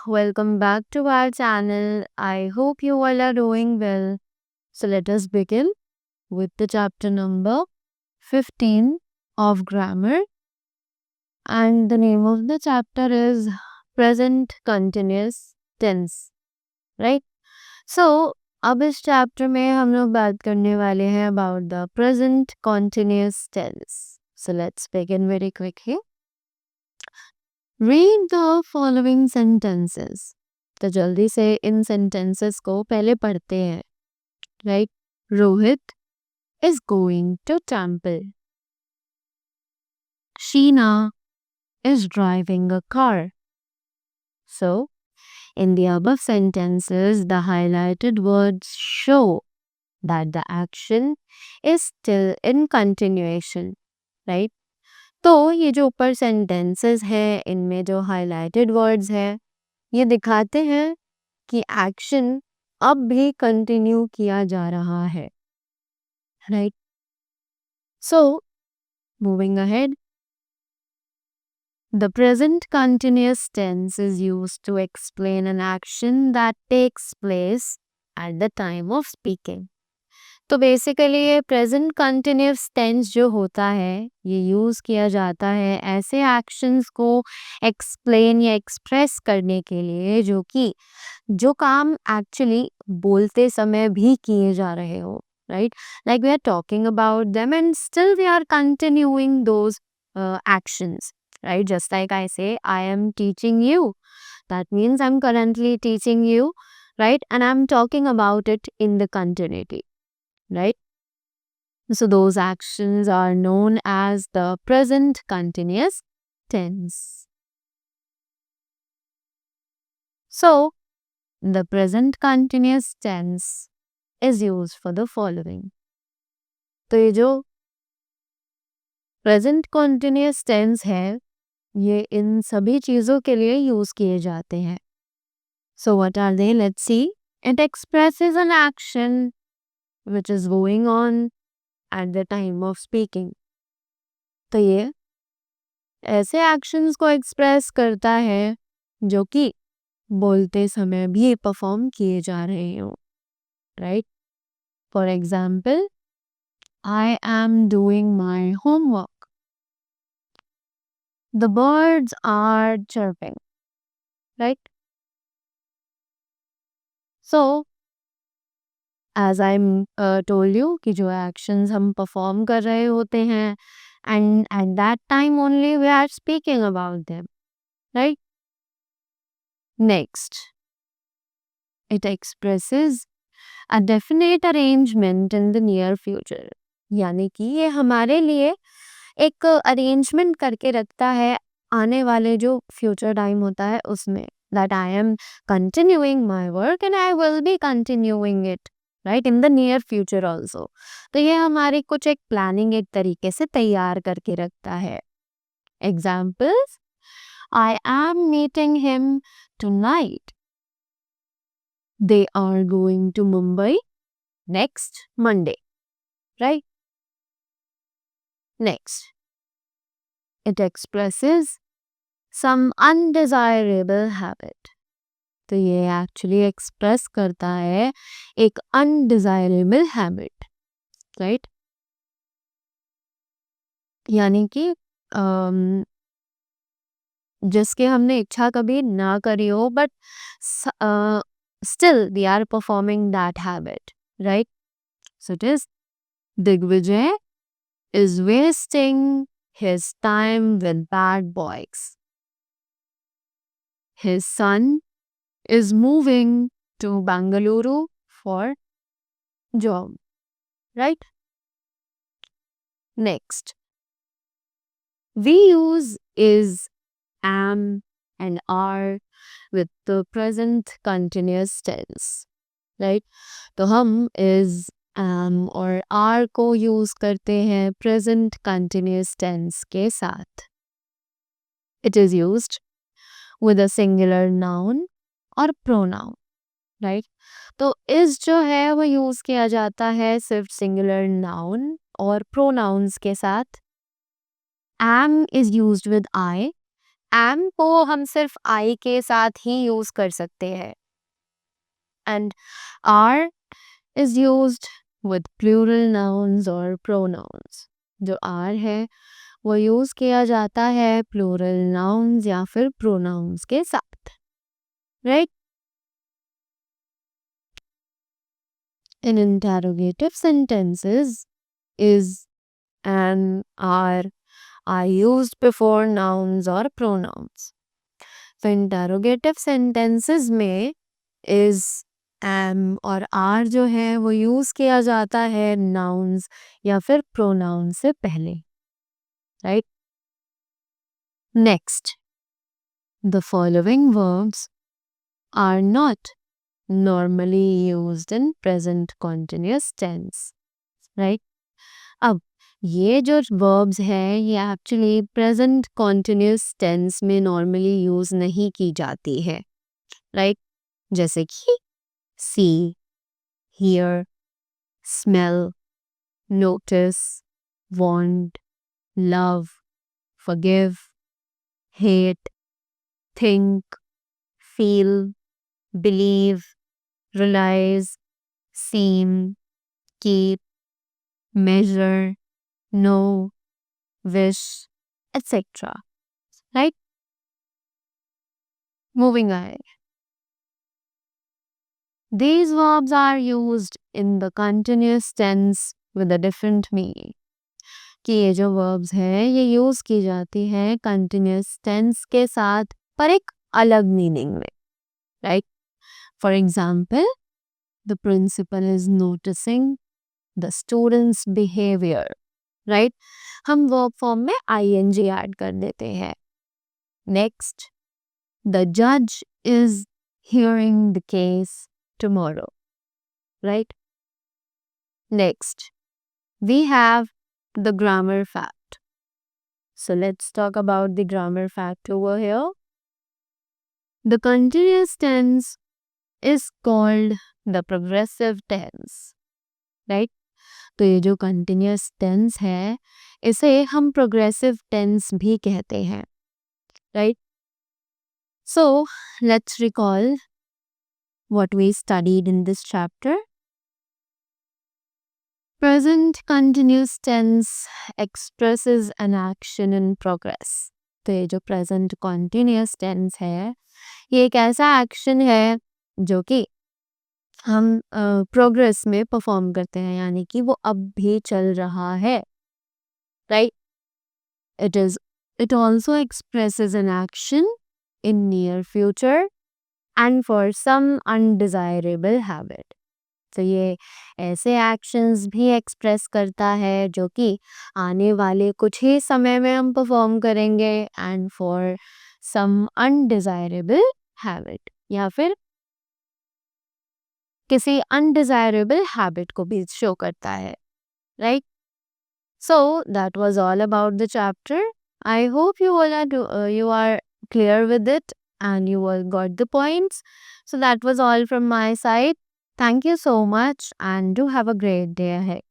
welcome back to our channel. I hope you all are doing well. So let us begin with the chapter number 15 of grammar, and the name of the chapter is present continuous tense, right? So अब इस chapter में हम लोग बात करने वाले हैं about the present continuous tense. So let's begin very quickly. Read the following sentences. तो जल्दी से इन sentences को पहले पढ़ते हैं. Right? Rohit is going to temple. Sheena is driving a car. So, in the above sentences, the highlighted words show that the action is still in continuation. Right? तो ये जो ऊपर sentences है, इनमें जो highlighted words है, ये दिखाते हैं कि एक्शन अब भी कंटिन्यू किया जा रहा है, right? So moving ahead, the present continuous tense is used to explain an action that takes place at the time of speaking. तो बेसिकली ये प्रेजेंट कंटिन्यूअस टेंस जो होता है, ये यूज़ किया जाता है ऐसे एक्शंस को एक्सप्लेन या एक्सप्रेस करने के लिए जो काम एक्चुअली बोलते समय भी किए जा रहे हो, right? Like we are talking about them and still we are continuing those actions, right? Just like I say, I am teaching you. That means I'm currently teaching you, right? And I'm talking about it in the continuity. Right? So those actions are known as the present continuous tense. So the present continuous tense is used for the following. तो ये जो present continuous tense है, ये इन सभी चीज़ों के लिए use किए जाते हैं. So what are they? Let's see. It expresses an action which is going on at the time of speaking. तो ये ऐसे एक्शंस को एक्सप्रेस करता है जो कि बोलते समय भी परफॉर्म किए जा रहे हो, right? For example, I am doing my homework. The birds are chirping, right? So as I told you कि जो एक्शंस हम परफॉर्म कर रहे होते हैं and at that time only we are speaking about them, right? Next, it expresses a definite arrangement in the near future. यानी कि ये हमारे लिए एक अरेंजमेंट करके रखता है आने वाले जो फ्यूचर टाइम होता है उसमें, that I am continuing my work and I will be continuing it, right, in the near future also. तो ये हमारी कुछ एक प्लानिंग एक तरीके से तैयार करके रखता है. Examples, I am meeting him tonight. They are going to Mumbai next Monday, right? Next, it expresses some undesirable habit. तो ये एक्चुअली एक्सप्रेस करता है एक अनडिजायरेबल हैबिट, राइट? यानी कि जिसके हमने इच्छा कभी ना करी हो, but still we are performing that habit, right? So it is, Digvijay is wasting his time with bad boys. His son is moving to Bangalore for job, right? Next, we use is, am and are with the present continuous tense, right? तो हम is, am और are को use करते हैं present continuous tense के साथ. It is used with a singular noun और pronoun, right? तो is जो है वो यूज किया जाता है सिर्फ singular noun और pronouns के साथ. Am is used with I am को हम सिर्फ I के साथ ही यूज कर सकते हैं and are is used with plural nouns or pronouns. जो are है वो यूज किया जाता है plural nouns या फिर pronouns के साथ, right? In interrogative sentences, is and are used before nouns or pronouns. तो interrogative sentences में is, am और are जो है वो यूज किया जाता है nouns या फिर pronouns से पहले, right? Next, the following verbs are not normally used in present continuous tense, right? अब ये जो verbs हैं ये एक्चुअली प्रेजेंट कॉन्टिन्यूस टेंस में नॉर्मली यूज नहीं की जाती है, राइट? जैसे कि see, hear, smell, notice, want, love, forgive, hate, think, feel, believe, realize, seem, keep, measure, know, wish, etc. Right? Moving ahead. These verbs are used in the continuous tense with a different meaning. कि ये जो verbs हैं ये use की जाती हैं continuous tense के साथ पर एक अलग meaning में, right? For example, the principal is noticing the student's behavior, right? हम verb form में ing add कर देते हैं. Next, the judge is hearing the case tomorrow, right? Next, we have the grammar fact. So let's talk about the grammar fact over here. The continuous tense is called the progressive tense, right? तो ये जो continuous tense है इसे हम progressive tense भी कहते हैं, right? So let's recall what we studied in this chapter. Present continuous tense expresses an action in progress. तो ये जो present continuous tense है ये एक ऐसा action है जो कि हम प्रोग्रेस में परफॉर्म करते हैं यानी कि वो अब भी चल रहा है, right? It also expresses an action in near future and for some undesirable habit. तो ये ऐसे एक्शंस भी एक्सप्रेस करता है जो कि आने वाले कुछ ही समय में हम परफॉर्म करेंगे and for some undesirable habit या फिर किसी अनडिजायरेबल हैबिट को भी शो करता है, right? So that was all about the chapter. I hope you are clear with it and you all got the points. So that was all from my side. Thank you so much and do have a great day ahead.